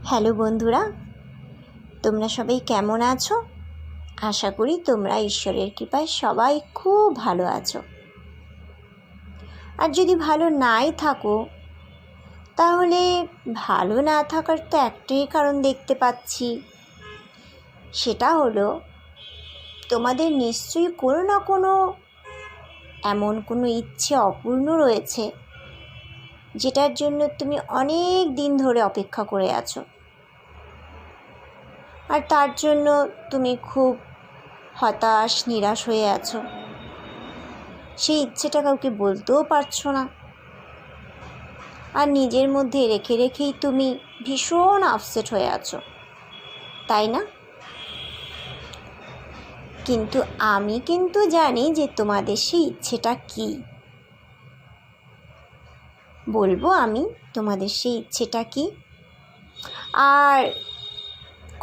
Hello বন্ধুরা, তোমরা সবাই কেমন আছো? আশা করি তোমরা ঈশ্বরের কৃপায় সবাই খুব ভালো আছো। আর যদি ভালো নাই থাকো, তাহলে ভালো না থাকার তো একটাই কারণ দেখতে পাচ্ছি। সেটা হলো তোমাদের নিশ্চয়ই কোনো না কোনো এমন কোনো ইচ্ছে অপূর্ণ রয়েছে, যেটার জন্য তুমি অনেক দিন ধরে অপেক্ষা করে আছো। আর তার জন্য তুমি খুব হতাশ নিরাশ হয়ে আছো। সেই ইচ্ছেটা কাউকে বলতেও পারছো না, আর নিজের মধ্যে রেখে রেখেই তুমি ভীষণ আপসেট হয়ে আছো, তাই না? কিন্তু আমি জানি যে তোমাদের সেই ইচ্ছেটা কী। বলবো আমি তোমাদের সেই ইচ্ছেটা কী, আর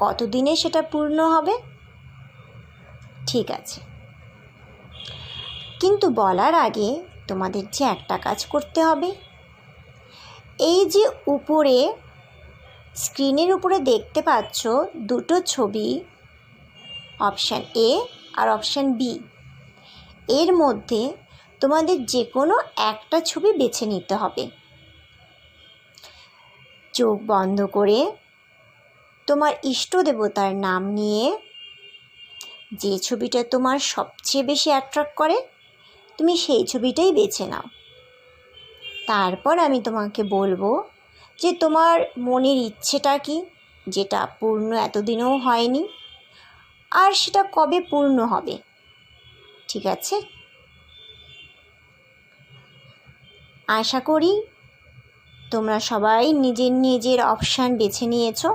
কতদিনে সেটা পূর্ণ হবে। ঠিক আছে, কিন্তু বলার আগে তোমাদের যে একটা কাজ করতে হবে। এই যে উপরে স্ক্রিনের উপরে দেখতে পাচ্ছ দুটো ছবি, অপশান এ আর অপশান বি, এর মধ্যে তোমাদের যে কোনো একটা ছবি বেছে নিতে হবে। চোখ বন্ধ করে তোমার ইষ্ট দেবতার নাম নিয়ে যে ছবিটা তোমার সবচেয়ে বেশি অ্যাট্রাক্ট করে, তুমি সেই ছবিটাই বেছে নাও। তারপর আমি তোমাকে বলবো যে তোমার মনের ইচ্ছেটা কি, যেটা পূর্ণ এতদিনেও হয়নি, আর সেটা কবে পূর্ণ হবে। ঠিক আছে? আশা করি তোমরা সবাই নিজের নিজের অপশান বেছে নিয়েছো।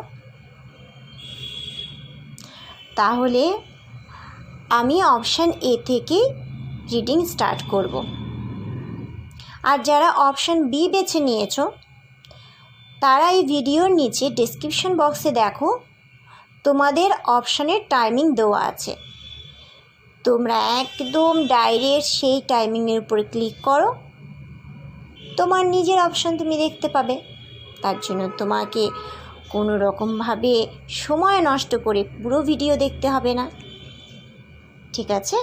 তাহলে আমি অপশান এ থেকে রিডিং স্টার্ট করব। আর যারা অপশান বি বেছে নিয়েছো, তারা এই ভিডিওর নিচে ডেসক্রিপশন বক্সে দেখো, তোমাদের অপশানের টাইমিং দেওয়া আছে। তোমরা একদম ডাইরেক্ট সেই টাইমিংয়ের উপরে ক্লিক করো, তোমার নিজের অপশান তুমি দেখতে পাবে। তার জন্য তোমাকে কোনো রকমভাবে সময় নষ্ট করে পুরো ভিডিও দেখতে হবে না। ঠিক আছে?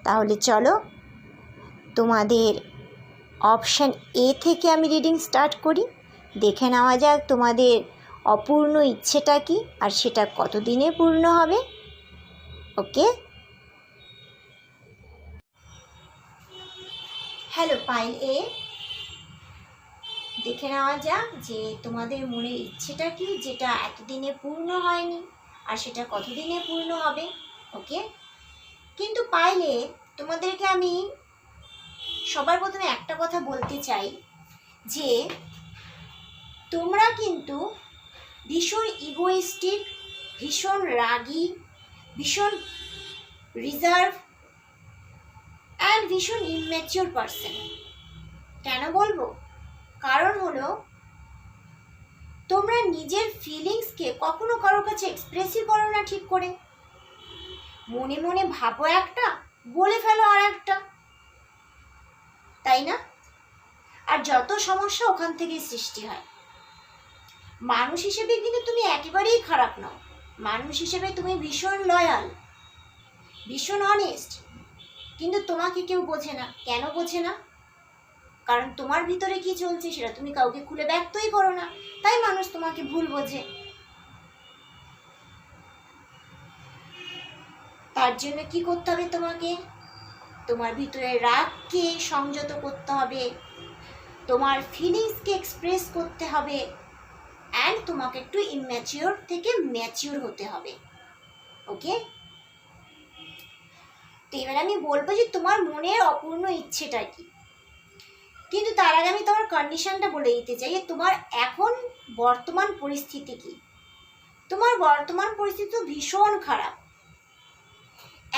তাহলে চলো তোমাদের অপশান এ থেকে আমি রিডিং স্টার্ট করি। দেখে নেওয়া যাক তোমাদের অপূর্ণ ইচ্ছেটা কি, আর সেটা কতদিনে পূর্ণ হবে। ওকে? হ্যালো পাইল এ, দেখে নেওয়া যাক যে তোমাদের মনের ইচ্ছেটা কি, যেটা এতদিনে পূর্ণ হয়নি, আর সেটা কতদিনে পূর্ণ হবে। ওকে? কিন্তু পাইলে তোমাদেরকে আমি সবার প্রথমে একটা কথা বলতে চাই যে তোমরা কিন্তু ভীষণ ইগোইস্টিক, ভীষণ রাগী, ভীষণ রিজার্ভ অ্যান্ড ভীষণ ইম্যাচিওর পারসন। কেন বলবো? কারণ হলো তোমরা নিজের ফিলিংসকে কখনো কারোর কাছে এক্সপ্রেসই করো না ঠিক করে। মনে মনে ভাবো একটা, বলে ফেলো আর একটা, তাই না? আর যত সমস্যা ওখান থেকেই সৃষ্টি হয়। মানুষ হিসেবে কিন্তু তুমি একেবারেই খারাপ নও। মানুষ হিসেবে তুমি ভীষণ লয়াল, ভীষণ অনেস্ট, কিন্তু তোমাকে কেউ বোঝে না। কেন বোঝে না? কারণ তোমার ভিতরে কি চলছে সেটা তুমি কাউকে খুলে ব্যক্তই করো না, তাই মানুষ তোমাকে ভুল বোঝে। তার জন্য কি করতে হবে তোমাকে? তোমার ভিতরে রাগকে সংযত করতে হবে, তোমার ফিলিংসকে এক্সপ্রেস করতে হবে, অ্যান্ড তোমাকে একটু ইম্যাচিওর থেকে ম্যাচিওর হতে হবে। ওকে? তো এবার আমি বলবো যে তোমার মনের অপূর্ণ ইচ্ছেটা কি। কিন্তু তার আগে আমি তোমার কন্ডিশনটা বলে দিতে চাই যে তোমার এখন বর্তমান পরিস্থিতি কি। তোমার বর্তমান পরিস্থিতি ভীষণ খারাপ।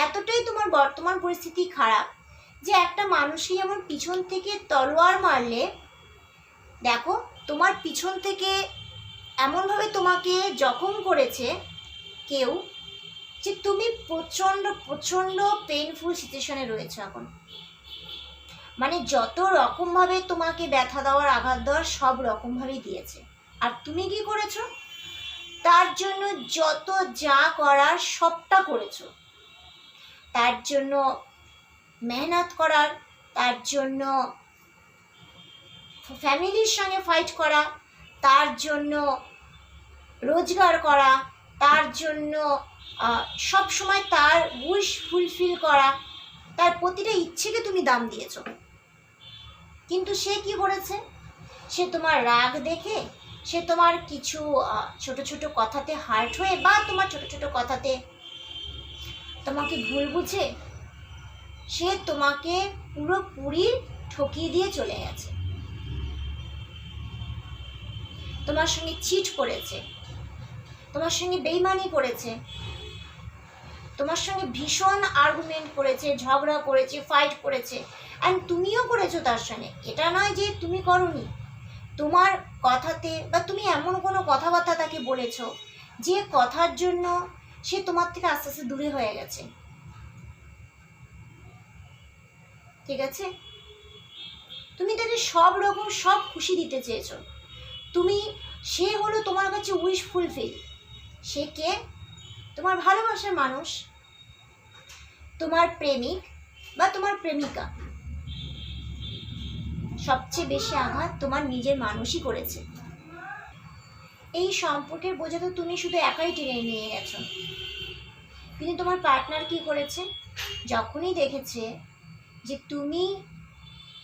এতটাই তোমার বর্তমান পরিস্থিতি খারাপ যে একটা মানুষই যেমন পিছন থেকে তলোয়ার মারলে, দেখো তোমার পিছন থেকে এমনভাবে তোমাকে জখম করেছে কেউ, যে তুমি প্রচণ্ড প্রচণ্ড পেইনফুল সিচুয়েশনে রয়েছে এখন। মানে যত রকমভাবে তোমাকে ব্যথা দেওয়ার, আঘাত দেওয়ার, সব রকমভাবেই দিয়েছে। আর তুমি কি করেছো? তার জন্য যত যা করার সবটা করেছো। তার জন্য মেহনত করার, তার জন্য ফ্যামিলির সঙ্গে ফাইট করা, তার জন্য রোজগার করা, তার জন্য সব সময় তার উইশ ফুলফিল করা, তার প্রতিটা ইচ্ছেকে তুমি দাম দিয়েছো। কিন্তু সে কি করেছে? সে তোমার রাগ দেখে, সে তোমার কিছু ছোট ছোট কথাতে হার্ট হয়ে, বা তোমার ছোট ছোট কথাতে তোমাকে ভুল বুঝে সে তোমাকে পুরোপুরি ঠকিয়ে দিয়ে চলে গেছে। তোমার সঙ্গে চিট করেছে, তোমার সঙ্গে বেইমানি করেছে, তোমার সঙ্গে ভীষণ আর্গুমেন্ট করেছে, ঝগড়া করেছে, ফাইট করেছে, অ্যান্ড তুমিও করেছো তার সঙ্গে। এটা নয় যে তুমি করোনি। তোমার কথাতে বা তুমি এমন কোনো কথাবার্তা তাকে বলেছ যে কথার জন্য সে তোমার থেকে আস্তে আস্তে দূরে হয়ে গেছে। ঠিক আছে? তুমি তাকে সব রকম সব খুশি দিতে চেয়েছো। সে হলো তোমার কাছে উইশ ফুলফিল। সে কে? তোমার ভালোবাসার মানুষ, তোমার প্রেমিক বা তোমার প্রেমিকা। সবচেয়ে বেশি আঘাত তোমার নিজের মানুষই করেছে। এই সম্পর্কের বোঝা তো তুমি শুধু একাই টেনে নিয়ে গেছো, কিন্তু তোমার পার্টনার কি করেছে? যখনই দেখেছে যে তুমি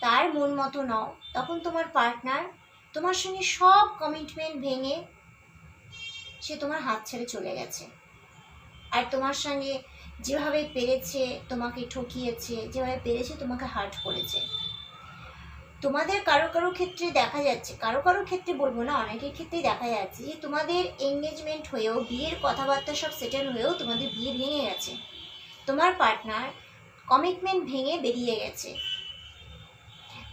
তার মন মতো নও, তখন তোমার পার্টনার তোমার সঙ্গে সব কমিটমেন্ট ভেঙে সে তোমার হাত ছেড়ে চলে গেছে। আর তোমার সঙ্গে যেভাবে পেরেছে তোমাকে ঠকিয়েছে, যেভাবে পেরেছে তোমাকে হার্ট করেছে। তোমাদের কারো কারো ক্ষেত্রে দেখা যাচ্ছে, কারো কারো ক্ষেত্রে বলবো না, অনেকের ক্ষেত্রেই দেখা যাচ্ছে যে তোমাদের এঙ্গেজমেন্ট হয়েও, বিয়ের কথাবার্তা সব সেটেল হয়েও তোমাদের বিয়ে ভেঙে গেছে। তোমার পার্টনার কমিটমেন্ট ভেঙে বেরিয়ে গেছে।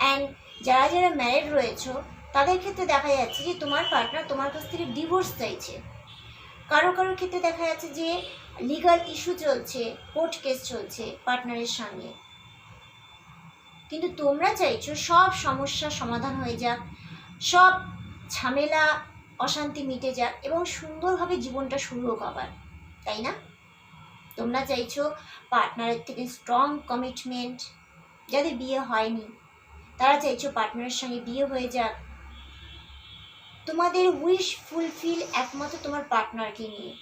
অ্যান্ড যারা যারা ম্যারিড রয়েছো তাদের ক্ষেত্রে দেখা যাচ্ছে যে তোমার পার্টনার তোমার কাছ থেকে ডিভোর্স চাইছে। কারো কারোর ক্ষেত্রে দেখা যাচ্ছে যে লিগাল ইস্যু চলছে, কোর্ট কেস চলছে পার্টনারের সঙ্গে। কিন্তু তোমরা চাইছো সব সমস্যার সমাধান হয়ে যাক, সব ঝামেলা অশান্তি মিটে যাক এবং সুন্দরভাবে জীবনটা শুরু হোক আবার, তাই না? তোমরা চাইছো পার্টনারের থেকে স্ট্রং কমিটমেন্ট। যাদের বিয়ে হয়নি তারা চাইছো পার্টনারের সঙ্গে বিয়ে হয়ে যাক। তোমাদের উইশ ফুলফিল একমাত্র তোমার পার্টনারকে নিয়ে।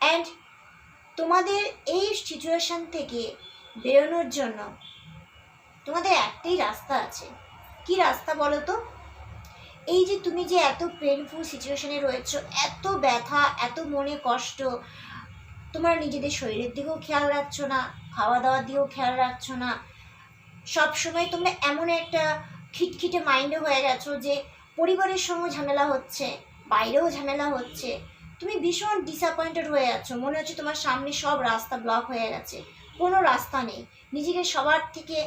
অ্যান্ড তোমাদের এই সিচুয়েশন থেকে বেরোনোর জন্য তোমাদের একটাই রাস্তা আছে। কি রাস্তা বলো তো? এই যে তুমি যে এত পেনফুল সিচুয়েশনে রয়েছো, এত ব্যথা, এত মনে কষ্ট, তোমরা নিজেদের শরীরের দিকেও খেয়াল রাখছো না, খাওয়া দাওয়ার দিকেও খেয়াল রাখছো না, সবসময় তোমরা এমন একটা খিটখিটে মাইন্ডে হয়ে গেছো যে পরিবারের সঙ্গে ঝামেলা হচ্ছে, বাইরেও ঝামেলা হচ্ছে, তুমি ভীষণ ডিসঅ্যাপয়েন্টেড হয়ে যাচ্ছ। মনে হচ্ছে তোমার সামনে সব রাস্তা ব্লক হয়ে গেছে, কোনো রাস্তা নেই, নিজেকে সবার থেকে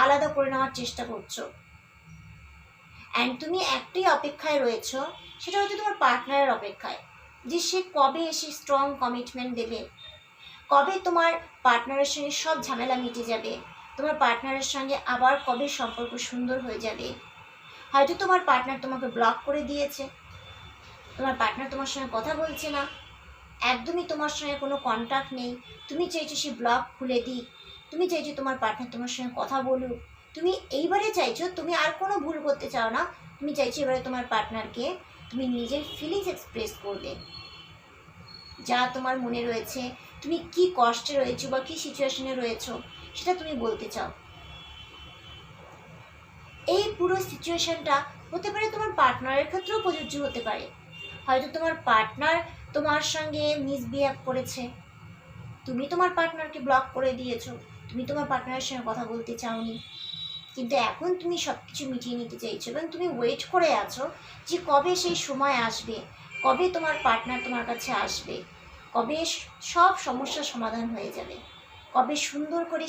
আলাদা করে নেওয়ার চেষ্টা করছো। অ্যান্ড তুমি একটাই অপেক্ষায় রয়েছো, সেটা হচ্ছে তোমার পার্টনারের অপেক্ষায়, যে সে কবে এসে স্ট্রং কমিটমেন্ট দেবে, কবে তোমার পার্টনারের সঙ্গে সব ঝামেলা মিটে যাবে, তোমার পার্টনারের সঙ্গে আবার কবে সম্পর্ক সুন্দর হয়ে যাবে। হয়তো তোমার পার্টনার তোমাকে ব্লক করে দিয়েছে, তোমার পার্টনার তোমার সঙ্গে কথা বলছে না, একদমই তোমার সঙ্গে কোনো কন্ট্যাক্ট নেই। তুমি চাইছো সে ব্লক খুলে দিক, তুমি চাইছো তোমার পার্টনার তোমার সঙ্গে কথা বলুক, তুমি এইবারে চাইছো, তুমি আর কোনো ভুল করতে চাও না, তুমি চাইছো এবারে তোমার পার্টনারকে তুমি নিজের ফিলিংস এক্সপ্রেস করবে, যা তোমার মনে রয়েছে, তুমি কি কষ্টে রয়েছো বা কি সিচুয়েশনে রয়েছো সেটা তুমি বলতে চাও। এই পুরো সিচুয়েশনটা হতে পারে তোমার পার্টনারের ক্ষেত্রেও প্রযোজ্য হতে পারে। হয়তো তোমার পার্টনার তোমার সঙ্গে মিসবিহেভ করেছে, তুমি তোমার পার্টনারকে ব্লক করে দিয়েছো, তুমি তোমার পার্টনারের সঙ্গে কথা বলতে চাওনি, কিন্তু এখন তুমি সব কিছু মিটিয়ে নিতে চাইছো এবং তুমি ওয়েট করে আছো যে কবে সেই সময় আসবে, কবে তোমার পার্টনার তোমার কাছে আসবে, কবে সব সমস্যার সমাধান হয়ে যাবে, কবে সুন্দর করে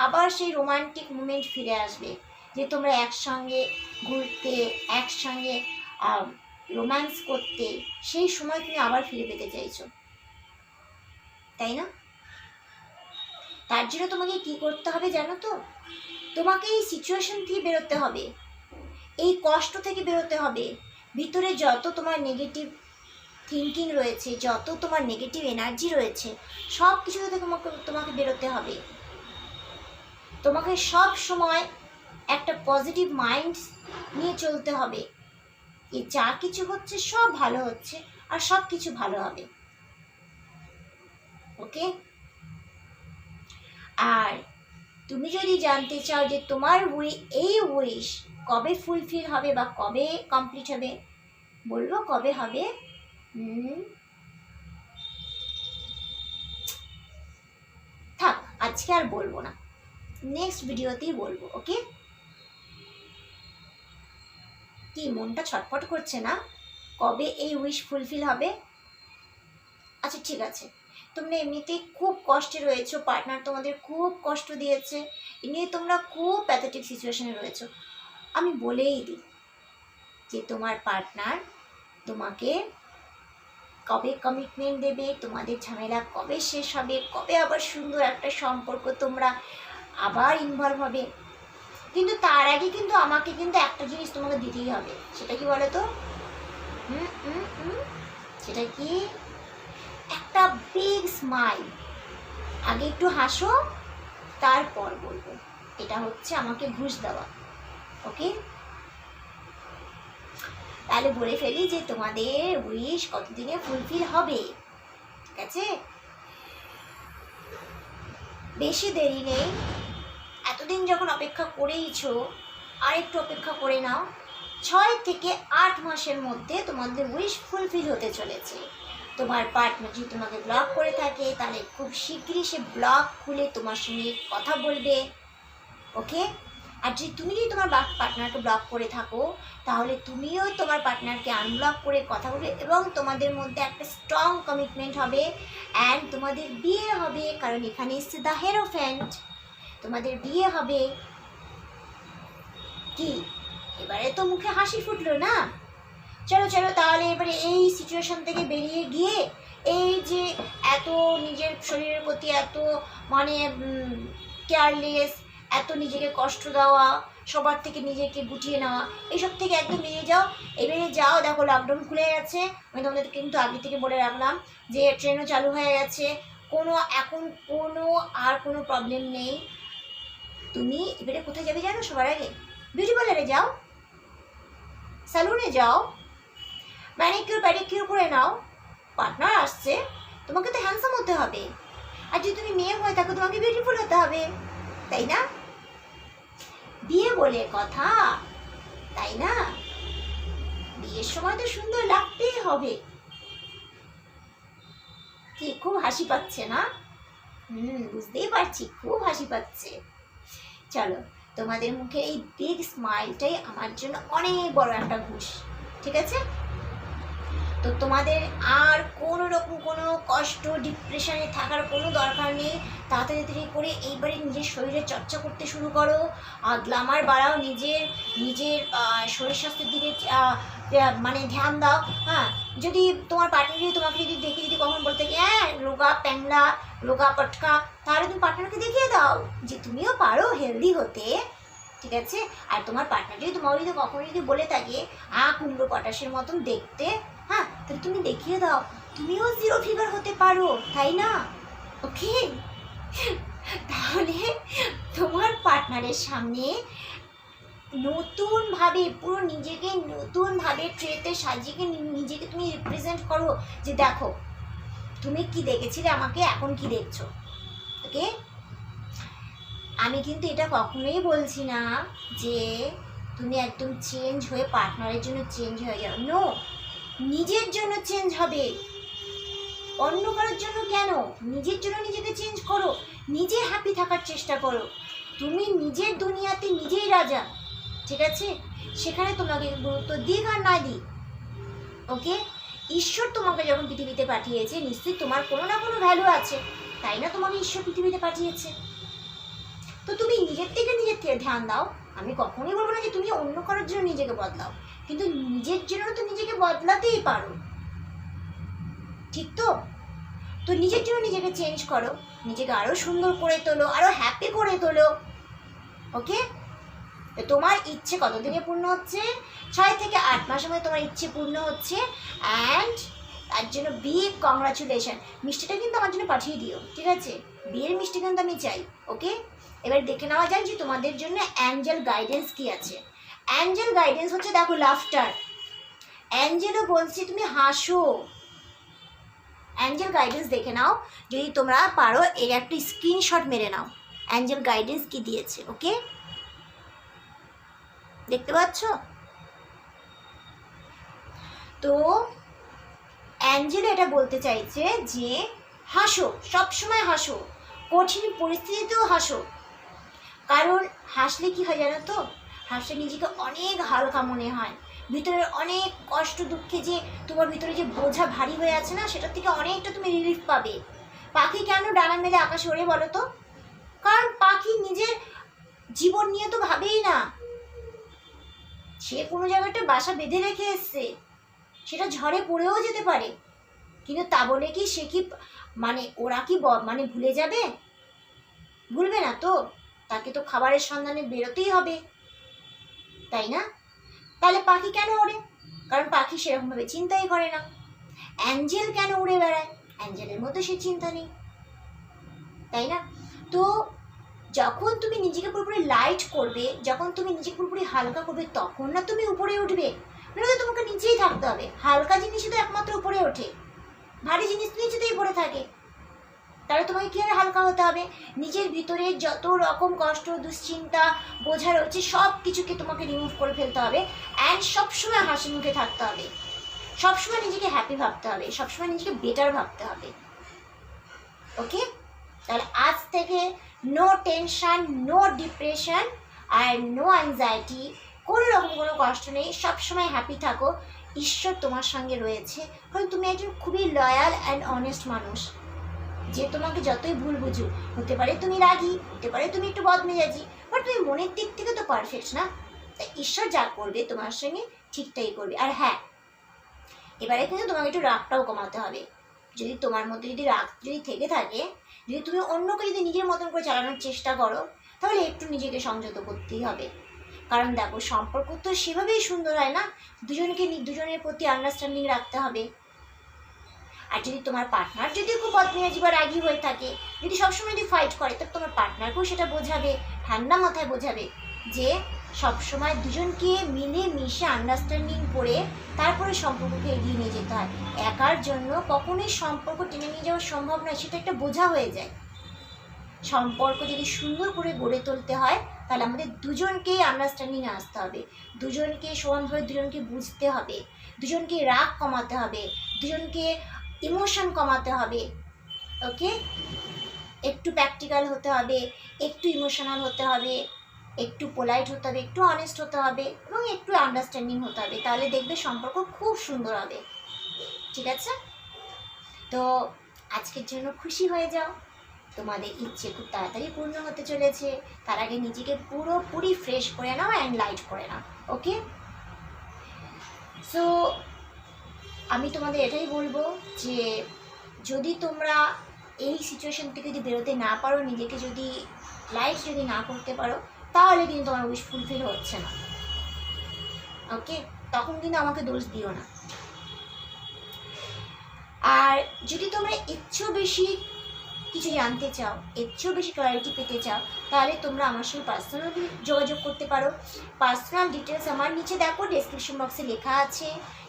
আবার সেই রোমান্টিক মুমেন্ট ফিরে আসবে, যে তোমরা একসঙ্গে ঘুরতে, একসঙ্গে রোম্যান্স করতে, সেই সময় তুমি আবার ফিরে পেতে চাইছো, তাই না? তার জন্য তোমাকে কি করতে হবে জানো তো? তোমাকে এই সিচুয়েশন থেকে বেরোতে হবে। এই কষ্ট থেকে বেরোতে হবে। ভিতরে যত তোমার নেগেটিভ থিঙ্কিং রয়েছে, যত তোমার নেগেটিভ এনার্জি রয়েছে, সব কিছু থেকে তোমাকে বেরোতে হবে। তোমাকে সব সময় একটা পজিটিভ মাইন্ড নিয়ে চলতে হবে। এই যা কিছু হচ্ছে সব ভালো হচ্ছে, আর সব কিছু ভালো হবে। ওকে? আর তুমি যদি জানতে চাও যে তোমার এই উইশ কবে ফুলফিল হবে বা কবে কমপ্লিট হবে, বলবো কবে হবে? থাক, আজকে আর বলবো না, নেক্সট ভিডিওতেই বলবো। ওকে? কি মনটা ছটফট করছে না? কবে এই উইশ ফুলফিল হবে? আচ্ছা ঠিক আছে, তোমরা এমনিতেই খুব কষ্টে রয়েছো, পার্টনার তোমাদের খুব কষ্ট দিয়েছে, এ নিয়ে তোমরা খুব প্যাথেটিক সিচুয়েশনে রয়েছো। আমি বলেই দিই যে তোমার পার্টনার তোমাকে কবে কমিটমেন্ট দেবে, তোমাদের ঝামেলা কবে শেষ হবে, কবে আবার সুন্দর একটা সম্পর্ক তোমরা আবার ইনভলভ হবে। কিন্তু তার আগে কিন্তু আমাকে কিন্তু একটা জিনিস তোমাকে দিতেই হবে। সেটা কি বলো তো? সেটা কি? একটা বিগ স্মাইল। আগে একটু হাসো, তারপর বলবো। এটা হচ্ছে আমাকে ঘুষ দেওয়া। ওকে? তাহলে বলে ফেলি যে তোমাদের উইশ কতদিনে ফুলফিল হবে। ঠিক আছে? বেশি দেরি নেই। এতদিন যখন অপেক্ষা করেইছো, আর একটু অপেক্ষা করে নাও। 6 থেকে 8 মাসের মধ্যে তোমাদের উইশ ফুলফিল হতে চলেছে। তোমার পার্টনার যদি তোমাকে ব্লক করে থাকে, তাহলে খুব শীঘ্রই সে ব্লক খুলে তোমার সঙ্গে কথা বলবে। ওকে? আর যদি তুমি তোমার পার্টনারকে ব্লক করে থাকো, তাহলে তুমিও তোমার পার্টনারকে আনব্লক করে কথা বলবে, এবং তোমাদের মধ্যে একটা স্ট্রং কমিটমেন্ট হবে, অ্যান্ড তোমাদের বিয়ে হবে। কারণ এখানে এসছে দ্য হেরোফ্যান্ট। তোমাদের বিয়ে হবে। কি এবারে তো মুখে হাসি ফুটলো না? চলো চলো, তাহলে এবারে এই সিচুয়েশন থেকে বেরিয়ে গিয়ে, এই যে এত নিজের শরীরের প্রতি এত মানে কেয়ারলেস, এত নিজেকে কষ্ট দেওয়া, সবার থেকে নিজেকে গুটিয়ে নেওয়া, এইসব থেকে একদম বেরিয়ে যাও। এবারে যাও, দেখো লকডাউন খুলে গেছে। আমি তোমাদের কিন্তু আগে থেকে বলে রাখলাম যে ট্রেনও চালু হয়ে গেছে, এখন কোনো প্রবলেম নেই। তুমি এবারে কোথায় যাবে জানো? সবার আগে বিউটি পার্লারে যাও, স্যালুনে যাও, ম্যানিকিউর প্যাডিকিউর করে নাও। পার্টনার আসছে, তোমাকে তো হ্যান্ডসাম হতে হবে। আর যদি তুমি মেয়ে হয়ে থাকো, তোমাকে বিউটিফুল হতে হবে, তাই না? বিয়ে বলে কথা, তাই না? বিয়ের সময় তো সুন্দর লাগতেই হবে। কি খুব হাসি পাচ্ছে না? বুঝতেই পারছি, খুব হাসি পাচ্ছে। চলো, তোমাদের মুখে এই বিগ স্মাইলটাই আমার জন্য অনেক বড় একটা ঘুষ। ঠিক আছে? তো তোমাদের আর কোনো রকম কোনো কষ্ট, ডিপ্রেশনে থাকার কোনো দরকার নেই। তাড়াতাড়ি করে এইবারে নিজের শরীরে চর্চা করতে শুরু করো, আর গ্ল্যামার বাড়াও, নিজের শরীর স্বাস্থ্যের দিকে মানে ধ্যান দাও। হ্যাঁ, যদি তোমার পার্টনার যদি তোমাকে দেখে কখন বলতে হ্যাঁ রোগা প্যাংলা, রোগা পটকা, তাহলে তুমি পার্টনারকে দেখিয়ে দাও যে তুমিও পারো হেলদি হতে। ঠিক আছে? আর তোমার পার্টনার যদি তোমাকে কখনো বলে থাকে কুমড়ো পটাশের মতন দেখতে, হ্যাঁ, তাহলে তুমি দেখিয়ে দাও তুমিও 0 ফিগার হতে পারো, তাই না? ওকে? তাহলে তোমার পার্টনারের সামনে নতুনভাবে, পুরো নিজেকে নতুনভাবে ট্রেতে সাজিয়ে নিজেকে তুমি রিপ্রেজেন্ট করো যে দেখো তুমি কি দেখেছিলে আমাকে, এখন কি দেখছো। ওকে? আমি কিন্তু এটা কখনোই বলছি না যে তুমি একদম চেঞ্জ হয়ে পার্টনারের জন্য চেঞ্জ হয়ে যাও। নো, নিজের জন্য চেঞ্জ হবে, অন্য কারোর জন্য কেন? নিজের জন্য নিজেকে চেঞ্জ করো, নিজে হ্যাপি থাকার চেষ্টা করো। তুমি নিজের দুনিয়াতে নিজেই রাজা। ঠিক আছে? সেখানে তোমাকে গুরুত্ব দিক আর না দিক। ওকে? ঈশ্বর তোমাকে যখন পৃথিবীতে পাঠিয়েছে, নিশ্চয়ই তোমার কোনো না কোনো ভ্যালু আছে, তাই না তোমাকে ঈশ্বর পৃথিবীতে পাঠিয়েছে। তো তুমি নিজের থেকে ধ্যান দাও। আমি কখনোই বলবো না যে তুমি অন্য কারোর জন্য নিজেকে বদলাও, কিন্তু নিজের জন্য তো নিজেকে বদলাতেই পারো। ঠিক তো? তো নিজের জন্য নিজেকে চেঞ্জ করো, নিজেকে আরো সুন্দর করে তোলো, আরো হ্যাপি করে তোলো। ওকে? তো তোমার ইচ্ছে কতদিনে পূর্ণ হচ্ছে? 6 থেকে 8 মাসের মধ্যে তোমার ইচ্ছে পূর্ণ হচ্ছে। অ্যান্ড তার জন্য বিগ কংগ্রাচুলেশন। মিষ্টিটা কিন্তু আমার জন্য পাঠিয়ে দিও, ঠিক আছে? বিয়ের মিষ্টি কিন্তু আমি চাই। ওকে, এবার দেখে নেওয়া যায় যে তোমাদের জন্য অ্যাঞ্জেল গাইডেন্স কি আছে। অ্যাঞ্জেল গাইডেন্স হচ্ছে, দেখো, লাফটার। অ্যাঞ্জেলও বলছে তুমি হাসো। অ্যাঞ্জেল গাইডেন্স দেখে নাও, যদি তোমরা পারো এর একটা স্ক্রিনশট মেরে নাও অ্যাঞ্জেল গাইডেন্স কি দিয়েছে। ওকে, দেখতে পাচ্ছ? তো অ্যাঞ্জেল এটা বলতে চাইছে যে হাসো, সবসময় হাসো, কঠিন পরিস্থিতিতেও হাসো। কারণ হাসলে কি হয় জানো তো? হাসলে নিজেকে অনেক হালকা মনে হয়। ভিতরের অনেক কষ্ট দুঃখে যে তোমার ভিতরে যে বোঝা ভারী হয়ে আছে না, সেটার থেকে অনেকটা তুমি রিলিফ পাবে। পাখি কেন ডানা মেলে আকাশে ওড়ে বলো তো? কারণ পাখি নিজের জীবন নিয়ে তো ভাবেই না। সে কোনো জায়গাটা বাসা বেঁধে রেখে এসছে, সেটা ঝড়ে পড়েও যেতে পারে, কিন্তু তা বলে কি সে কি মানে ওরা কি মানে ভুলে যাবে? ভুলবে না তো। তাকে তো খাবারের সন্ধানে বেরোতেই হবে, তাই না? তাহলে পাখি কেন ওড়ে? কারণ পাখি সেরকমভাবে চিন্তাই করে না। অ্যাঞ্জেল কেন উড়ে বেড়ায়? অ্যাঞ্জেলের মধ্যে সে চিন্তা নেই, তাই না? তো যখন তুমি নিজেকে পুরোপুরি লাইট করবে, যখন তুমি নিজেকে পুরোপুরি হালকা করবে, তখন না তুমি উপরে উঠবে। মানে তোমাকে নিচেই থাকতে হবে। হালকা জিনিসই তো একমাত্র উপরে ওঠে, ভারী জিনিস তো নিচেতেই পড়ে থাকে। তাহলে তোমাকে কীভাবে হালকা হতে হবে? নিজের ভিতরে যত রকম কষ্ট, দুশ্চিন্তা, বোঝা রয়েছে, সব কিছুকে তোমাকে রিমুভ করে ফেলতে হবে। অ্যান্ড সবসময় হাসি মুখে থাকতে হবে, সবসময় নিজেকে হ্যাপি ভাবতে হবে, সবসময় নিজেকে বেটার ভাবতে হবে। ওকে, তাহলে আজ থেকে নো টেনশন, নো ডিপ্রেশন আর নো অ্যাংজাইটি, কোনো রকম কোনো কষ্ট নেই। সবসময় হ্যাপি থাকো, ঈশ্বর তোমার সঙ্গে রয়েছে। কারণ তুমি একজন খুবই লয়াল অ্যান্ড অনেস্ট মানুষ। যে তোমাকে যতই ভুল বুঝুক, হতে পারে তুমি রাগী, হতে পারে তুমি একটু বদমেজাজি, বাট তুমি মনের দিক থেকে তো পারফেক্ট না? তাই ঈশ্বর যা করবে তোমার সঙ্গে ঠিকটাই করবে। আর হ্যাঁ, এবারে কিন্তু তোমাকে একটু রাগটাও কমাতে হবে। যদি তোমার মধ্যে যদি রাগ যদি থেকে থাকে, যদি তুমি অন্যকে যদি নিজের মতন করে চালানোর চেষ্টা করো, তাহলে একটু নিজেকে সংযত করতেই হবে। কারণ দেখো, সম্পর্ক তো সেভাবেই সুন্দর হয় না, দুজনের প্রতি আন্ডারস্ট্যান্ডিং রাখতে হবে। আর যদি তোমার পার্টনার যদি খুব বদমেজাজি বা রাগী হয়ে থাকে, যদি সবসময় যদি ফাইট করে, তো তোমার পার্টনারকেও সেটা বোঝাবে, ঠান্ডা মাথায় বোঝাবে যে সবসময় দুজনকে মিলে মিশে আন্ডারস্ট্যান্ডিং করে তারপরে সম্পর্ককে এগিয়ে নিয়ে যেতে হয়। একার জন্য কখনোই সম্পর্ক টেনে নিয়ে যাওয়া সম্ভব নয়, সেটা একটা বোঝা হয়ে যায়। সম্পর্ক যদি সুন্দর করে গড়ে তুলতে হয়, তাহলে আমাদের দুজনকেই আন্ডারস্ট্যান্ডিংয়ে আসতে হবে, দুজনকে সমানভাবে দুজনকে বুঝতে হবে, দুজনকে রাগ কমাতে হবে, দুজনকে ইমোশন কমাতে হবে। ওকে, একটু প্র্যাকটিক্যাল হতে হবে, একটু ইমোশনাল হতে হবে, একটু পোলাইট হতে হবে, একটু অনেস্ট হতে হবে এবং একটু আন্ডারস্ট্যান্ডিং হতে হবে। তাহলে দেখবে সম্পর্ক খুব সুন্দর হবে। ঠিক আছে? তো আজকের জন্য খুশি হয়ে যাও, তোমাদের ইচ্ছে খুব তাড়াতাড়ি পূর্ণ হতে চলেছে। তার আগে নিজেকে পুরোপুরি ফ্রেশ করে নাও অ্যান্ড লাইট করে নাও। ওকে, সো আমি তোমাদের এটাই বলবো যে যদি তোমরা এই সিচুয়েশন থেকে যদি বেরোতে না পারো, নিজেকে যদি লাইট যদি না করতে পারো, তাহলে কিন্তু তোমার উইশ ফুলফিল হচ্ছে না। ওকে, তখন কিন্তু আমাকে দোষ দিও না। আর যদি তোমরা ইচ্ছেও বেশি কিছু জানতে চাও, এর চেয়েও বেশি ক্লারিটি পেতে চাও, তাহলে তোমরা আমার সঙ্গে পার্সোনালি যোগাযোগ করতে পারো। পার্সোনাল ডিটেলস আমার নিচে দেখো ডেসক্রিপশন বক্সে লেখা আছে,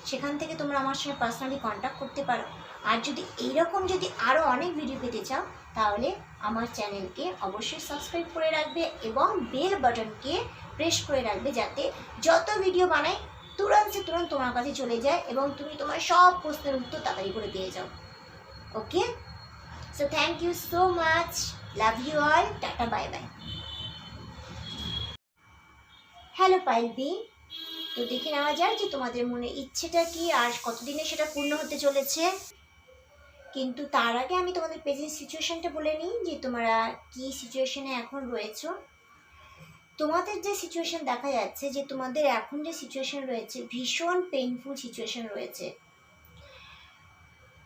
সেখান থেকে তোমরা আমার সঙ্গে পার্সোনালি কন্ট্যাক্ট করতে পারো। আর যদি এইরকম যদি আরও অনেক ভিডিও পেতে চাও, তাহলে আমার চ্যানেলকে অবশ্যই সাবস্ক্রাইব করে রাখবে এবং বেল বাটনকে প্রেস করে রাখবে, যাতে যত ভিডিও বানাই তুরন্ত তোমার কাছে চলে যায় এবং তুমি তোমার সব প্রশ্নের উত্তর তাড়াতাড়ি করে পেয়ে যাও। ওকে, so thank you so much, love you all, tata bye bye. Hello পাইলবি, তো দেখে নেওয়া যায় যে তোমাদের মনে ইচ্ছেটা কি আর কতদিনে সেটা পূর্ণ হতে চলেছে। কিন্তু তার আগে আমি তোমাদের প্রেজেন্ট সিচুয়েশনটা বলে নিই যে তোমরা কি সিচুয়েশনে এখন রয়েছো। তোমাদের যে সিচুয়েশন দেখা যাচ্ছে, যে তোমাদের এখন যে সিচুয়েশন রয়েছে, ভীষণ পেইনফুল সিচুয়েশন রয়েছে।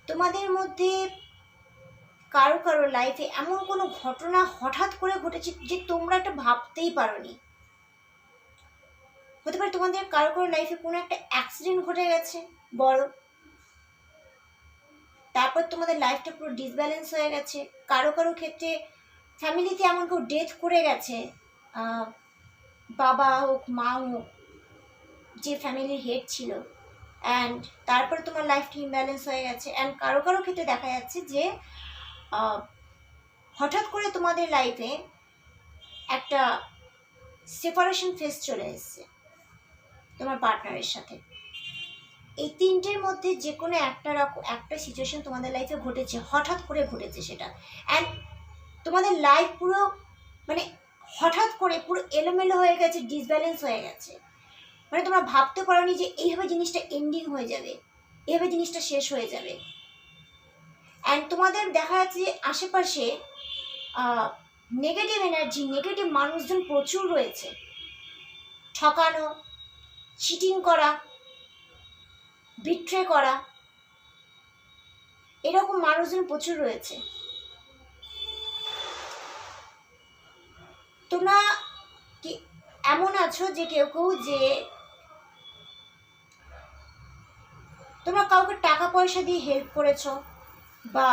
তোমাদের মধ্যে কারো কারো লাইফে এমন কোনো ঘটনা হঠাৎ করে ঘটেছে যে তোমরা এটা ভাবতেই পারোনি। হতে পারে তোমাদের কারো কারো লাইফে কোনো একটা অ্যাক্সিডেন্ট ঘটে গেছে বড়, তারপর তোমাদের লাইফটা পুরো ডিসব্যালেন্স হয়ে গেছে। কারো কারো ক্ষেত্রে ফ্যামিলিতে এমন কেউ ডেথ করে গেছে, বাবা হোক মা হোক, যে ফ্যামিলির হেড ছিল, অ্যান্ড তারপরে তোমার লাইফটা ইমব্যালেন্স হয়ে গেছে। অ্যান্ড কারো কারো ক্ষেত্রে দেখা যাচ্ছে যে হঠাৎ করে তোমাদের লাইফে একটা সেপারেশন ফেজ চলে এসছে তোমার পার্টনারের সাথে। এই তিনটের মধ্যে যে কোনো একটা সিচুয়েশন তোমাদের লাইফে ঘটেছে, হঠাৎ করে ঘটেছে সেটা, অ্যান্ড তোমাদের লাইফ পুরো মানে হঠাৎ করে পুরো এলোমেলো হয়ে গেছে, ডিসব্যালেন্স হয়ে গেছে। মানে তোমরা ভাবতে পারোনি যে এইভাবে জিনিসটা এন্ডিং হয়ে যাবে, এইভাবে জিনিসটা শেষ হয়ে যাবে। অ্যান্ড তোমাদের দেখা যাচ্ছে যে আশেপাশে নেগেটিভ এনার্জি, নেগেটিভ মানুষজন প্রচুর রয়েছে। ঠকানো, চিটিং করা, বিট্রে করা, এরকম মানুষজন প্রচুর রয়েছে। তোমরা কি এমন আছো যে কেউ কেউ যে তোমরা কাউকে টাকা পয়সা দিয়ে হেল্প করেছ, বা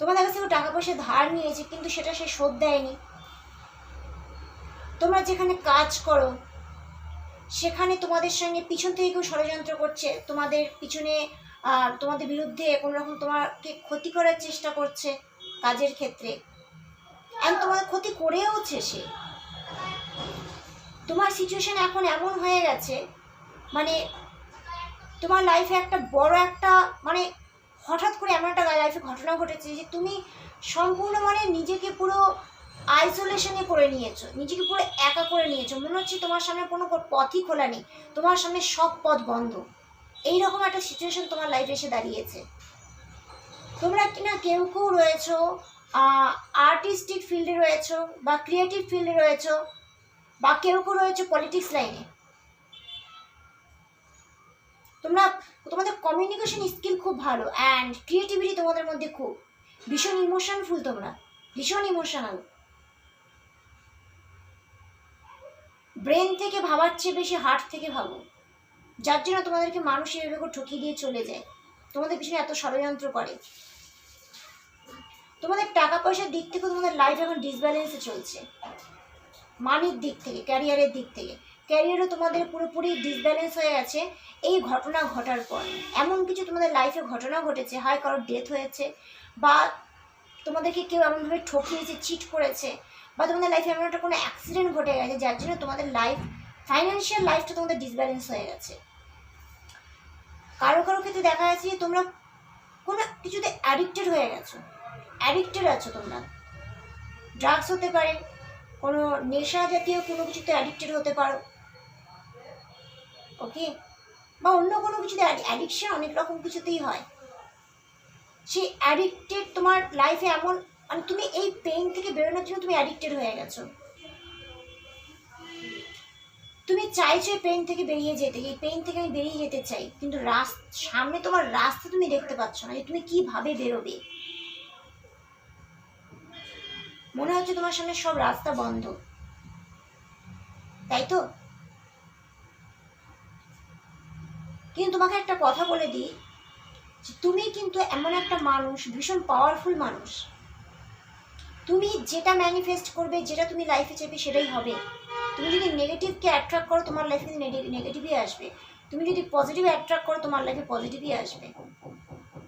তোমাদের কাছে কেউ টাকা পয়সা ধার নিয়েছে কিন্তু সেটা সে শোধ দেয়নি। তোমরা যেখানে কাজ করো সেখানে তোমাদের সঙ্গে পিছন থেকে কেউ ষড়যন্ত্র করছে, তোমাদের পিছনে তোমাদের বিরুদ্ধে কোনো রকম তোমাকে ক্ষতি করার চেষ্টা করছে কাজের ক্ষেত্রে, অ্যান্ড তোমাদের ক্ষতি করেওছে সে। তোমার সিচুয়েশন এখন এমন হয়ে গেছে, মানে তোমার লাইফে একটা বড় একটা মানে হঠাৎ করে এমন একটা লাইফে ঘটনা ঘটেছে যে তুমি সম্পূর্ণ মানে নিজেকে পুরো আইসোলেশনে করে নিয়েছো, নিজেকে পুরো একা করে নিয়েছো। মনে হচ্ছে তোমার সামনে কোনো পথই খোলা নেই, তোমার সামনে সব পথ বন্ধ। এইরকম একটা সিচুয়েশন তোমার লাইফে এসে দাঁড়িয়েছে। তোমরা কিনা কেউ কেউ রয়েছো আর্টিস্টিক ফিল্ডে রয়েছো, বা ক্রিয়েটিভ ফিল্ডে রয়েছো, বা কেউ কেউ রয়েছে পলিটিক্স লাইনে। তোমাদের কমিউনিকেশন স্কিল খুব ভালো, অ্যান্ড ক্রিয়েটিভিটি তোমাদের মধ্যে খুব, ভীষণ ইমোশনফুল, তোমরা ভীষণ ইমোশনাল। ব্রেন থেকে ভাবার চেয়ে বেশি হার্ট থেকে ভাবো, যার জন্য তোমাদেরকে মানুষ এভাবে ঠকিয়ে দিয়ে চলে যায়, তোমাদের পিছনে এত ষড়যন্ত্র করে। তোমাদের টাকা পয়সার দিক থেকে তোমাদের লাইফ এখন ডিসব্যালেন্সে চলছে, মানির দিক থেকে, ক্যারিয়ারের দিক থেকে। ক্যারিয়ারও তোমাদের পুরোপুরি ডিসব্যালেন্স হয়ে গেছে এই ঘটনা ঘটার পর। এমন কিছু তোমাদের লাইফে ঘটনা ঘটেছে, হয় কারোর ডেথ হয়েছে, বা তোমাদেরকে কেউ এমনভাবে ঠকিয়েছে, চিট করেছে, বা তোমাদের লাইফে এমন একটা কোনো অ্যাক্সিডেন্ট ঘটে গেছে যার জন্য তোমাদের লাইফ, ফাইন্যান্সিয়াল লাইফটা তোমাদের ডিসব্যালেন্স হয়ে গেছে। কারো কারো ক্ষেত্রে দেখা যাচ্ছে যে তোমরা কোনো কিছুতে অ্যাডিক্টেড হয়ে গেছো, অ্যাডিক্টেড আছো তোমরা। ড্রাগস হতে পারে, কোনো নেশা জাতীয় কোনো কিছুতে অ্যাডিক্টেড হতে পারো, ওকে, বা অন্য কোনো কিছুতে। অ্যাডিকশন অনেক রকম কিছুতেই হয়। সেই অ্যাডিক্টেড তোমার লাইফে এমন মানে তুমি এই পেইন থেকে বেরোনোর জন্য তুমি অ্যাডিক্টেড হয়ে গেছো। তুমি চাইছো এই পেইন থেকে বেরিয়ে যেতে, এই পেইন থেকে আমি বেরিয়ে যেতে চাই, কিন্তু সামনে তোমার রাস্তা তুমি দেখতে পাচ্ছ না যে তুমি কিভাবে বেরোবে। মনে হচ্ছে তোমার সামনে সব রাস্তা বন্ধ, তাই তো? কিন্তু তোমাকে একটা কথা বলে দিই, তুমি কিন্তু এমন একটা মানুষ, ভীষণ পাওয়ারফুল মানুষ। তুমি যেটা ম্যানিফেস্ট করবে, যেটা তুমি লাইফে চাইবে সেটাই হবে। তুমি যদি নেগেটিভকে অ্যাট্রাক্ট করো তোমার লাইফে নেগেটিভই আসবে, তুমি যদি পজিটিভ অ্যাট্রাক্ট করো তোমার লাইফে পজিটিভই আসবে।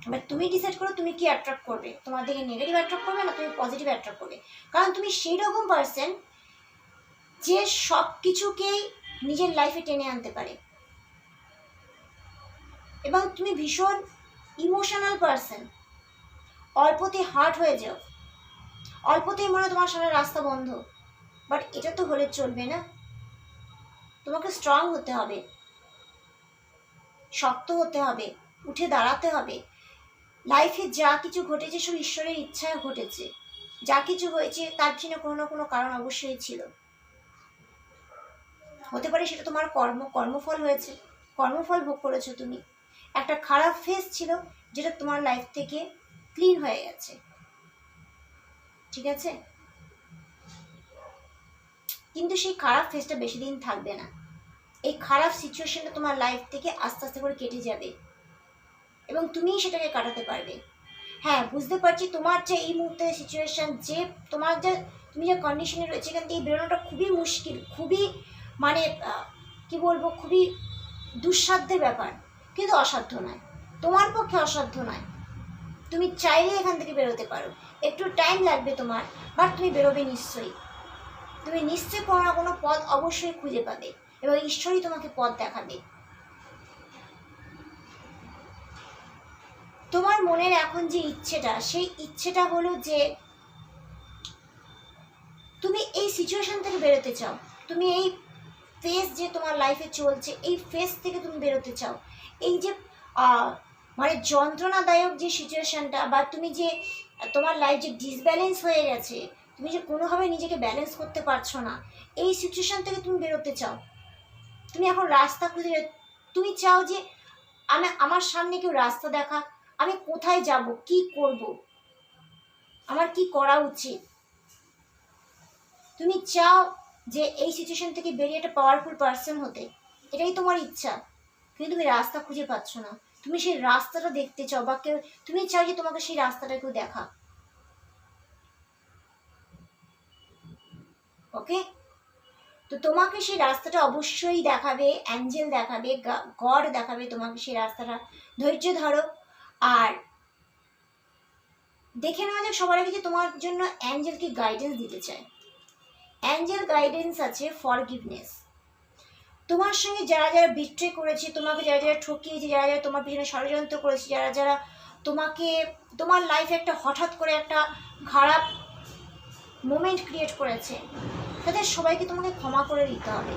এবার তুমি ডিসাইড করো তুমি কি অ্যাট্রাক্ট করবে, তোমার দিকে নেগেটিভ অ্যাট্রাক্ট করবে না তুমি পজিটিভ অ্যাট্রাক্ট করবে। কারণ তুমি সেই রকম পার্সন যে সব কিছুকেই নিজের লাইফে টেনে আনতে পারে, এবং তুমি ভীষণ ইমোশনাল পার্সন। অল্পতে হার্ট হয়ে যাও, অল্পতেই মনে হয় তোমার সামনে রাস্তা বন্ধ। বাট এটা তো হলে চলবে না, তোমাকে স্ট্রং হতে হবে, শক্ত হতে হবে, উঠে দাঁড়াতে হবে। লাইফে যা কিছু ঘটেছে সব ঈশ্বরের ইচ্ছায় ঘটেছে, যা কিছু হয়েছে তার জন্য কোনো না কোনো কারণ অবশ্যই ছিল। হতে পারে সেটা তোমার কর্মফল হয়েছে, কর্মফল ভোগ করেছো তুমি। একটা খারাপ ফেজ ছিল যেটা তোমার লাইফ থেকে ক্লিন হয়ে গেছে, ঠিক আছে? কিন্তু সেই খারাপ ফেজটা বেশি দিন থাকবে না। এই খারাপ সিচুয়েশনটা তোমার লাইফ থেকে আস্তে আস্তে করে কেটে যাবে এবং তুমিই সেটাকে কাটাতে পারবে। হ্যাঁ, বুঝতে পারছি তোমার যে এই মুহূর্তে সিচুয়েশান, যে তোমার যে তুমি যে কন্ডিশনে রয়েছে, এখান থেকে বেরোনোটা খুবই মুশকিল, খুবই মানে কি বলবো, খুবই দুঃসাধ্যের ব্যাপার, কিন্তু অসাধ্য নয়, তোমার পক্ষে অসাধ্য নয়। তুমি চাইলে এখান থেকে বেরোতে পারো, একটু টাইম লাগবে তোমার, বাট তুমি বেরোবে নিশ্চয়ই। তুমি নিশ্চয়ই কোনো না কোনো পথ অবশ্যই খুঁজে পাবে এবং ঈশ্বরই তোমাকে পথ দেখাবে। তোমার মনের এখন যে ইচ্ছেটা, সেই ইচ্ছেটা হলো যে তুমি এই সিচুয়েশন থেকে বেরোতে চাও, তুমি এই ফেজ যে তোমার লাইফে চলছে, এই ফেজ থেকে তুমি বেরোতে চাও। এই যে মানে যন্ত্রণাদায়ক যে সিচুয়েশনটা, বা তুমি যে তোমার লাইফ যে ডিসব্যালেন্স হয়ে গেছে, তুমি যে কোনোভাবে নিজেকে ব্যালেন্স করতে পারছো না, এই সিচুয়েশন থেকে তুমি বেরোতে চাও। তুমি এখন রাস্তা খুঁজে, তুমি চাও যে আমার সামনে কেউ রাস্তা দেখা, আমি কোথায় যাব, কি করব, আমার কি করা উচিত। তুমি চাও যে এই সিচুয়েশন থেকে বেরিয়ে একটা পাওয়ারফুল পার্সন হতে, এটাই তোমার ইচ্ছা, কিন্তু তুমি রাস্তা খুঁজে পাচ্ছ না। তুমি সেই রাস্তাটা দেখতে চাও, বা কেউ, তুমি চাও যে তোমাকে সেই রাস্তাটা কেউ দেখা। ওকে, তো তোমাকে সেই রাস্তাটা অবশ্যই দেখাবে, অ্যাঞ্জেল দেখাবে, গড দেখাবে তোমাকে সেই রাস্তাটা। ধৈর্য ধরো, আর দেখে নেওয়া যাক সবার আগে যে তোমার জন্য অ্যাঞ্জেল কি গাইডেন্স দিতে চায়। অ্যাঞ্জেল গাইডেন্স আছে ফরগিভনেস। তোমার সঙ্গে যারা যারা বিট্রে করেছে, তোমাকে যারা যারা ঠকিয়েছে, যারা যারা তোমার পিছনে ষড়যন্ত্র করেছে, যারা যারা তোমাকে, তোমার লাইফে একটা হঠাৎ করে একটা খারাপ মোমেন্ট ক্রিয়েট করেছে, তাদের সবাইকে তোমাকে ক্ষমা করে দিতে হবে।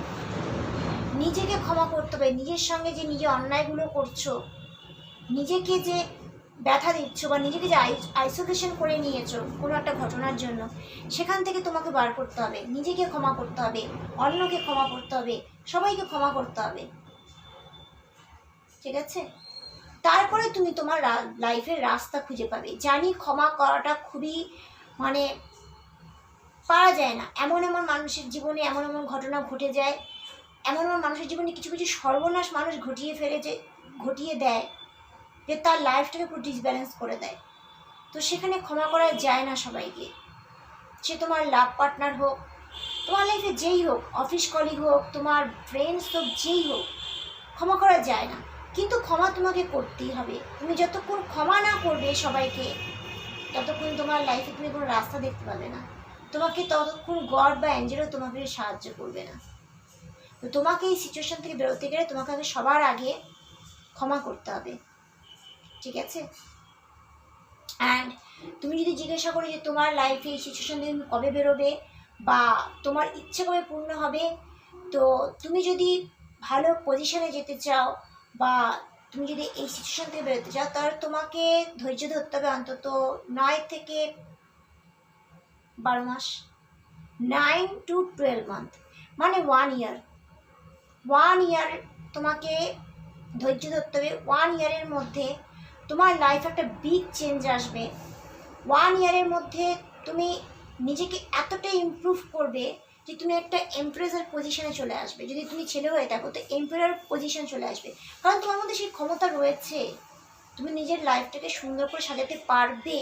নিজেকে ক্ষমা করতে হবে, নিজের সঙ্গে যে নিজে অন্যায়গুলো করছো, নিজেকে যে ব্যথা দিচ্ছ, বা নিজেকে যে আইসোলেশন করে নিয়েছো কোনো একটা ঘটনার জন্য, সেখান থেকে তোমাকে বার করতে হবে। নিজেকে ক্ষমা করতে হবে, অন্যকে ক্ষমা করতে হবে, সবাইকে ক্ষমা করতে হবে, ঠিক আছে? তারপরে তুমি তোমার লাইফের রাস্তা খুঁজে পাবে। জানি ক্ষমা করাটা খুবই মানে পারা যায় না, এমন এমন মানুষের জীবনে এমন এমন ঘটনা ঘটে যায়, এমন এমন মানুষের জীবনে কিছু কিছু সর্বনাশ মানুষ ঘটিয়ে দেয়, যে তার লাইফটাকে পুরো ডিসব্যালেন্স করে দেয়। তো সেখানে ক্ষমা করা যায় না সবাইকে, সে তোমার লাভ পার্টনার হোক, তোমার লাইফে যেই হোক, অফিস কলিগ হোক, তোমার ফ্রেন্ডস হোক, যেই হোক, ক্ষমা করা যায় না। কিন্তু ক্ষমা তোমাকে করতেই হবে। তুমি যতক্ষণ ক্ষমা না করবে সবাইকে, ততক্ষণ তোমার লাইফে তুমি কোনো রাস্তা দেখতে পাবে না, তোমাকে ততক্ষণ গড বা অ্যাঞ্জেলও তোমাকে সাহায্য করবে না। তো তোমাকে এই সিচুয়েশন থেকে বেরোতে গেলে তোমাকে আগে সবার আগে ক্ষমা করতে হবে, ঠিক আছে? অ্যান্ড তুমি যদি জিজ্ঞাসা করো যে তোমার লাইফে এই সিচুয়েশন থেকে তুমি কবে বেরোবে, বা তোমার ইচ্ছে কবে পূর্ণ হবে, তো তুমি যদি ভালো পজিশনে যেতে চাও, বা তুমি যদি এই সিচুয়েশন থেকে বেরোতে চাও, তাহলে তোমাকে ধৈর্য ধরতে হবে অন্তত 9 থেকে 12 মাস, 9 to 12 মান্থ, মানে 1 ইয়ার। 1 ইয়ার তোমাকে ধৈর্য ধরতে হবে। 1 ইয়ারের মধ্যে তোমার লাইফে একটা বিগ চেঞ্জ আসবে। 1 ইয়ারের মধ্যে তুমি নিজেকে এতটা ইমপ্রুভ করবে যে তুমি একটা এমপ্রেসের পজিশনে চলে আসবে। যদি তুমি ছেলে হয়ে থাকো তো এমপ্রেসর পজিশন চলে আসবে, কারণ তোমার মধ্যে সেই ক্ষমতা রয়েছে। তুমি নিজের লাইফটাকে সুন্দর করে সাজাতে পারবে।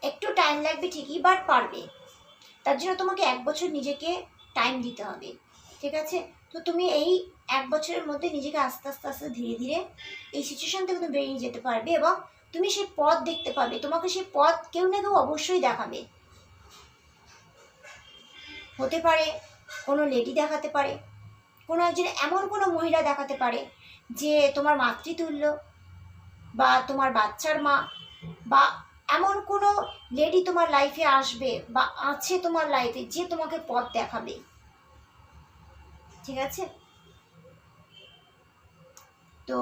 একটু টাইম লাগবে ঠিকই, বাট পারবে। তার জন্য তোমাকে 1 বছর নিজেকে টাইম দিতে হবে, ঠিক আছে? তো তুমি এই 1 বছরের মধ্যে নিজেকে আস্তে আস্তে আস্তে ধীরে ধীরে এই সিচুয়েশন থেকে তুমি বেরিয়ে যেতে পারবে, এবং তুমি সেই পথ দেখতে পাবে। তোমাকে সেই পথ কেউ না কেউ অবশ্যই দেখাবে। হতে পারে কোনো লেডি দেখাতে পারে, কোনো একজন এমন কোনো মহিলা দেখাতে পারে যে তোমার মাতৃতুল্য, বা তোমার বাচ্চার মা, বা এমন কোনো লেডি তোমার লাইফে আসবে বা আছে তোমার লাইফে যে তোমাকে পথ দেখাবে, ঠিক আছে? তো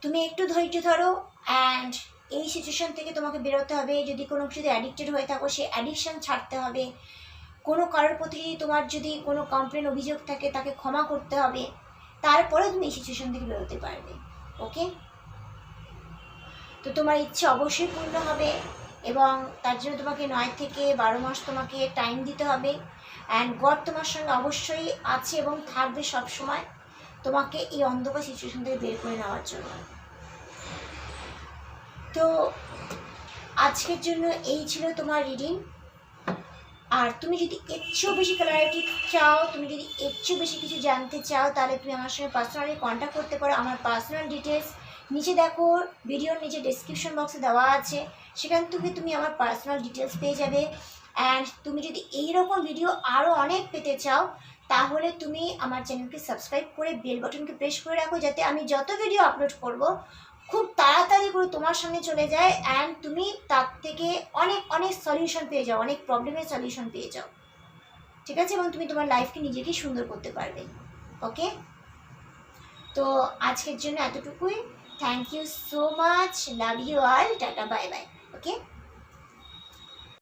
তুমি একটু ধৈর্য ধরো, অ্যান্ড এই সিচুয়েশন থেকে তোমাকে বেরোতে হবে। যদি কোনো কিছুতে অ্যাডিক্টেড হয়ে থাকো, সেই অ্যাডিকশান ছাড়তে হবে। কোনো কারোর প্রতি যদি তোমার যদি কোনো কমপ্লেন অভিযোগ থাকে, তাকে ক্ষমা করতে হবে। তারপরে তুমি এই সিচুয়েশন থেকে বেরোতে পারবে, ওকে? তো তোমার ইচ্ছে অবশ্যই পূর্ণ হবে, এবং তার জন্য তোমাকে 9 থেকে 12 মাস তোমাকে টাইম দিতে হবে। অ্যান্ড গড তোমার সঙ্গে অবশ্যই আছে এবং থাকবে সব সময় তোমাকে এই অন্ধকার সিচুয়েশন থেকে বের করে নেওয়ার জন্য। তো আজকের জন্য এই ছিল তোমার রিডিং। আর তুমি যদি এর চেয়েও বেশি ক্লারিটি চাও, তুমি যদি এর চেয়েও বেশি কিছু জানতে চাও, তাহলে তুমি আমার সঙ্গে পার্সোনালি কন্ট্যাক্ট করতে পারো। আমার পার্সোনাল ডিটেলস নিচে দেখো, ভিডিওর নিচে ডেসক্রিপশন বক্সে দেওয়া আছে, সেখান থেকে তুমি আমার পার্সোনাল ডিটেলস পেয়ে যাবে। অ্যান্ড তুমি যদি এইরকম ভিডিও আরও অনেক পেতে চাও, তাহলে তুমি আমার চ্যানেলকে সাবস্ক্রাইব করে বেল বাটনকে প্রেস করে রাখো, যাতে আমি যত ভিডিও আপলোড করব খুব তাড়াতাড়ি করে তোমার সামনে চলে যায় অ্যান্ড তুমি তার থেকে অনেক অনেক সলিউশন পেয়ে যাও, অনেক প্রবলেমের সলিউশন পেয়ে যাও, ঠিক আছে? এবং তুমি তোমার লাইফকে নিজেকেই সুন্দর করতে পারবে। ওকে, তো আজকের জন্য এতটুকুই। Thank you so much, love you all, টাটা, বাই বাই। ওকে।